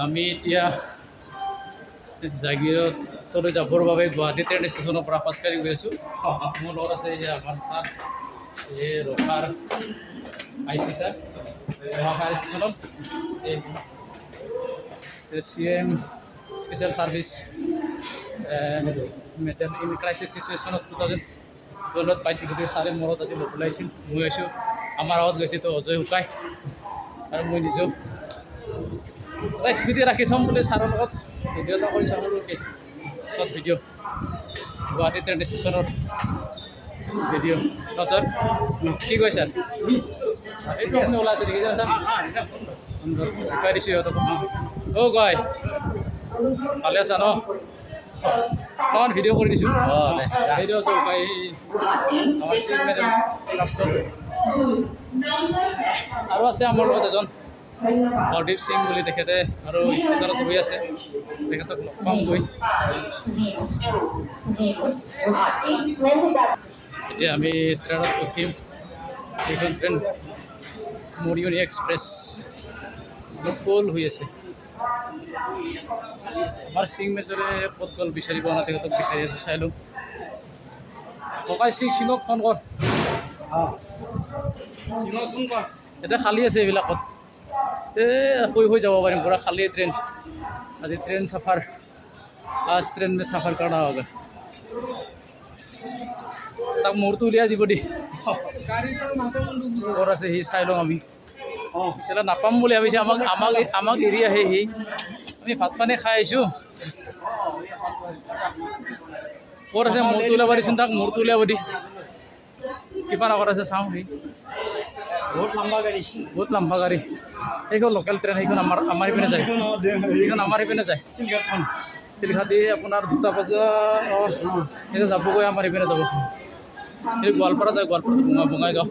আমি এতিয়া জাগিৰতলৈ যাবৰ বাবে গুৱাহাটী ট্ৰেইন ষ্টেচনৰ পৰা খোজকাঢ়ি গৈ আছোঁ। মোৰ লগত আছে এই আমাৰ ছাৰ এই ৰখাৰ আইচি ছাৰ ৰখাৰ ষ্টেচনত এই CM special service medal in crisis চিচুৱেশ্যনত 2012 পাইছিল গতিকে ছাৰে মূৰত আজি বদলাইছিল। মই আছোঁ আমাৰ আগত গৈছে তো অজয় শুকাই আৰু মই নিজেও এটা স্মৃতি ৰাখি থ'ম বুলি ছাৰৰ লগত ভিডিঅ' এটা কৰি চাওঁ চব ভিডিঅ' গুৱাহাটী ট্ৰেইন ষ্টেচনৰ ভিডিঅ' ন ছাৰ কি কয় ছাৰ এইটো আপুনি ওলাইছে দেখিছে ছাৰ শিকাই দিছোঁ সিহঁতক অ' গয় ভালে আছা ন অকণমান ভিডিঅ' কৰি দিছোঁ ভিডিঅ' শুকাই আমাৰ চিট মেডেল আৰু আছে আমাৰ লগত এজন হৰদীপ সিং বুলি তেখেতে আৰু ষ্টেচনত বহি আছে তেখেতক লগ পাম গৈ এতিয়া আমি ট্ৰেইনত উঠিম এইখন ট্ৰেইন মৰিয়নি এক্সপ্ৰেছ ফুল হৈ আছে আমাৰ সিং মেজৰে ক'ত গ'ল বিচাৰি পোৱা নাই তেখেতক বিচাৰি আছোঁ চাই লওঁ ককাই সিঙক ফোন কৰ এতিয়া খালী আছে এইবিলাকত শুই শুই যাব পাৰিম পুৰা খালী ট্ৰেইন আজি ট্ৰেইন চাফাৰ आज ट्रेन में सफ़र करना होगा তাক মূৰটো উলিয়াই দিব দি ঘৰ আছে সি চাই লওঁ আমি এতিয়া নাপাম বুলি ভাবিছে আমাক এৰি আহে সি আমি ভাত পানী খাই আহিছোঁ ক'ত আছে মূৰটো উলিয়াব দিচোন তাক মূৰটো উলিয়াব দি কিমান আগত আছে চাওঁ সি বহুত লম্বা গাড়ী সেইখন লোকেল ট্ৰেইন সেইখন আমাৰ ইপিনে যায় সেইখন আমাৰ ইপিনে যায় চিলঘাটী আপোনাৰ 2টা বজা এতিয়া যাবগৈ আমাৰ ইপিনে যাব এই গোৱালপাৰা যায় গোৱালপাৰা বঙাইগাঁও